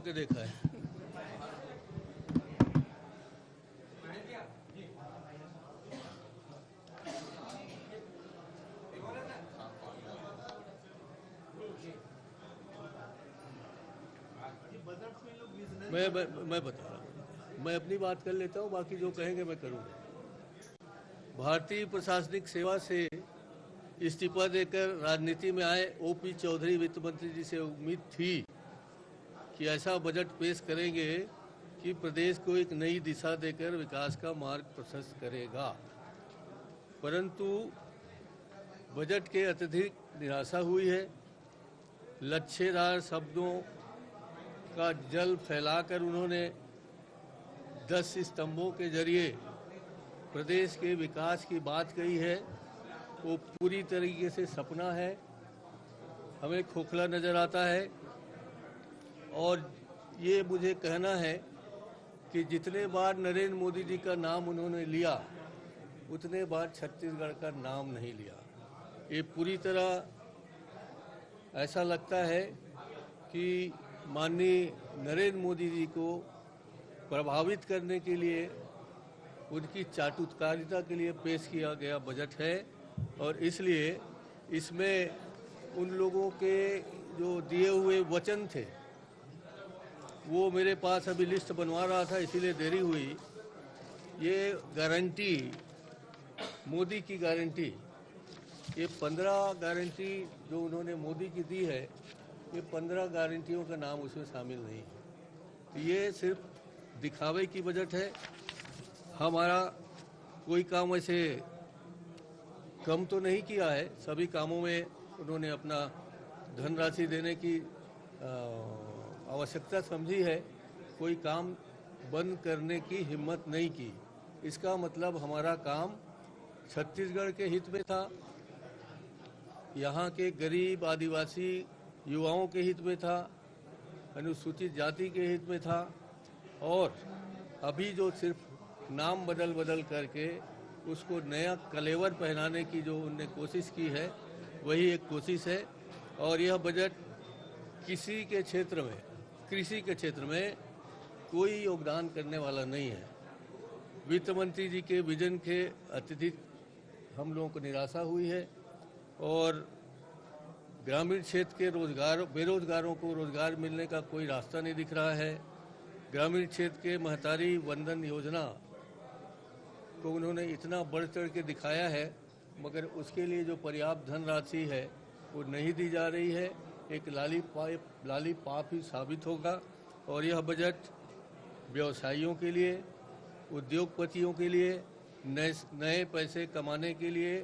के देखा है। मैं बता रहा हूँ, मैं अपनी बात कर लेता हूँ, बाकी जो कहेंगे मैं करूँगा। भारतीय प्रशासनिक सेवा से इस्तीफा देकर राजनीति में आए ओपी चौधरी वित्त मंत्री जी से उम्मीद थी कि ऐसा बजट पेश करेंगे कि प्रदेश को एक नई दिशा देकर विकास का मार्ग प्रशस्त करेगा, परंतु बजट के अत्यधिक निराशा हुई है। लच्छेदार शब्दों का जल फैलाकर उन्होंने 10 स्तंभों के जरिए प्रदेश के विकास की बात कही है। वो पूरी तरीके से सपना है, हमें खोखला नज़र आता है। और ये मुझे कहना है कि जितने बार नरेंद्र मोदी जी का नाम उन्होंने लिया उतने बार छत्तीसगढ़ का नाम नहीं लिया। ये पूरी तरह ऐसा लगता है कि माननीय नरेंद्र मोदी जी को प्रभावित करने के लिए, उनकी चाटुकारिता के लिए पेश किया गया बजट है। और इसलिए इसमें उन लोगों के जो दिए हुए वचन थे, वो मेरे पास अभी लिस्ट बनवा रहा था, इसीलिए देरी हुई। ये गारंटी, मोदी की गारंटी, ये 15 गारंटी जो उन्होंने मोदी की दी है, ये 15 गारंटियों का नाम उसमें शामिल नहीं है। ये सिर्फ दिखावे की बजट है। हमारा कोई काम ऐसे कम तो नहीं किया है, सभी कामों में उन्होंने अपना धनराशि देने की आवश्यकता समझी है, कोई काम बंद करने की हिम्मत नहीं की। इसका मतलब हमारा काम छत्तीसगढ़ के हित में था, यहाँ के गरीब आदिवासी युवाओं के हित में था, अनुसूचित जाति के हित में था। और अभी जो सिर्फ नाम बदल करके उसको नया कलेवर पहनाने की जो उनने कोशिश की है, वही एक कोशिश है। और यह बजट किसी के क्षेत्र में, कृषि के क्षेत्र में कोई योगदान करने वाला नहीं है। वित्त मंत्री जी के विजन के अत्यधिक हम लोगों को निराशा हुई है। और ग्रामीण क्षेत्र के बेरोजगारों को रोजगार मिलने का कोई रास्ता नहीं दिख रहा है। ग्रामीण क्षेत्र के महतारी वंदन योजना को उन्होंने इतना बढ़ चढ़ के दिखाया है, मगर उसके लिए जो पर्याप्त धनराशि है वो नहीं दी जा रही है। एक लालीपाप ही साबित होगा। और यह बजट व्यवसायियों के लिए, उद्योगपतियों के लिए नए पैसे कमाने के लिए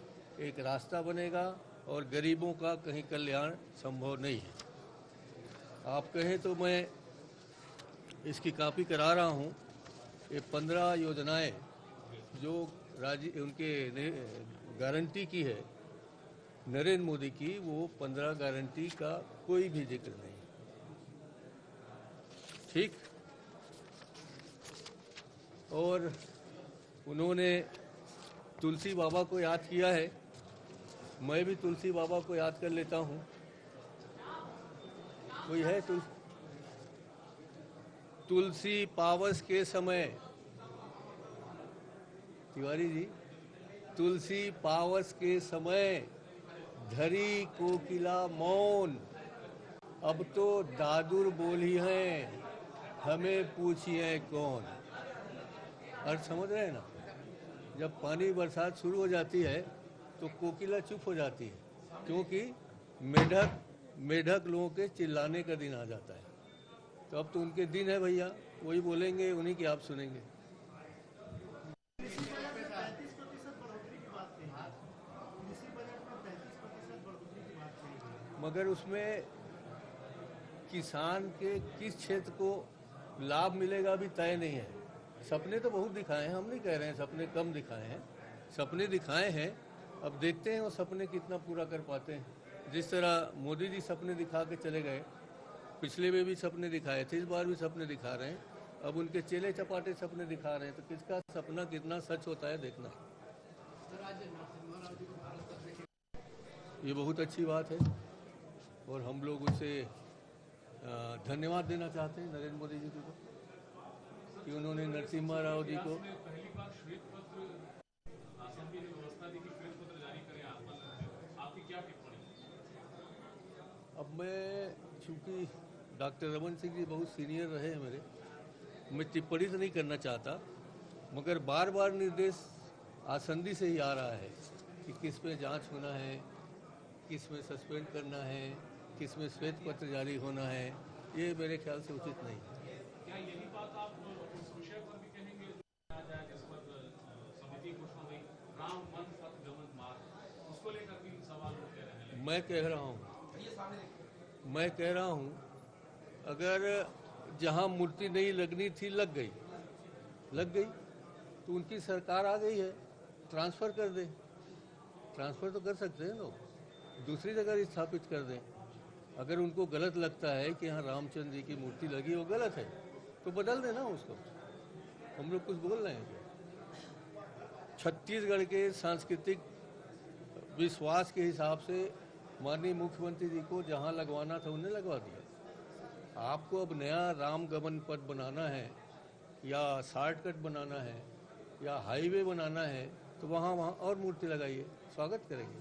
एक रास्ता बनेगा, और गरीबों का कहीं कल्याण संभव नहीं है। आप कहें तो मैं इसकी कॉपी करा रहा हूँ। ये 15 योजनाएं जो उनके गारंटी की है नरेंद्र मोदी की, वो 15 गारंटी का कोई भी जिक्र नहीं। ठीक। और उन्होंने तुलसी बाबा को याद किया है, मैं भी तुलसी बाबा को याद कर लेता हूँ। कोई है तुलसी पावस के समय, तिवारी जी, तुलसी पावस के समय धरी कोकिला मौन, अब तो दादुर बोली हैं, हमें पूछिए कौन। अर्थ समझ रहे हैं ना? जब पानी बरसात शुरू हो जाती है तो कोकिला चुप हो जाती है, क्योंकि मेढक लोगों के चिल्लाने का दिन आ जाता है। तो अब तो उनके दिन है भैया, वही बोलेंगे, उन्हीं की आप सुनेंगे। मगर उसमें किसान के किस क्षेत्र को लाभ मिलेगा अभी तय नहीं है। सपने तो बहुत दिखाए हैं, हम नहीं कह रहे हैं सपने कम दिखाए हैं, सपने दिखाए हैं। अब देखते हैं वो सपने कितना पूरा कर पाते हैं। जिस तरह मोदी जी सपने दिखा के चले गए, पिछले में भी सपने दिखाए थे, इस बार भी सपने दिखा रहे हैं। अब उनके चेले चपाटे सपने दिखा रहे हैं, तो किसका सपना कितना सच होता है देखना। ये बहुत अच्छी बात है और हम लोग उसे धन्यवाद देना चाहते हैं नरेंद्र मोदी जी को कि उन्होंने नरसिम्हा राव जी को पहली बार श्वेत पत्र असेंबली ने व्यवस्था दी कि श्वेत पत्र जारी करें आत्मनिर्भर, आपकी क्या टिप्पणी? अब मैं चूंकि डॉक्टर रमन सिंह जी बहुत सीनियर रहे हैं मेरे, मैं टिप्पणी तो नहीं करना चाहता, मगर बार बार निर्देश आसंदी से ही आ रहा है कि किस में जांच होना है, किस में सस्पेंड करना है, किस में श्वेत पत्र जारी होना है, ये मेरे ख्याल से उचित नहीं है। क्या यही बात आप उस विषय पर भी कहेंगे जो आ जाए जिस पर समिति घोषणा हुई, राम वन पथ गमन मार्ग, उसको लेकर भी सवाल उठते रहे? मैं कह रहा हूँ अगर जहाँ मूर्ति नहीं लगनी थी लग गई तो उनकी सरकार आ गई है, ट्रांसफ़र कर दें, ट्रांसफ़र तो कर सकते हैं लोग, दूसरी जगह स्थापित कर दें। अगर उनको गलत लगता है कि यहाँ रामचंद्र जी की मूर्ति लगी वो गलत है तो बदल देना उसको, हम लोग कुछ बोल रहे हैं क्या? छत्तीसगढ़ के सांस्कृतिक विश्वास के हिसाब से माननीय मुख्यमंत्री जी को जहाँ लगवाना था उन्हें लगवा दिया। आपको अब नया राम गमन पथ बनाना है या शॉर्टकट बनाना है या हाईवे बनाना है तो वहाँ और मूर्ति लगाइए, स्वागत करेंगे।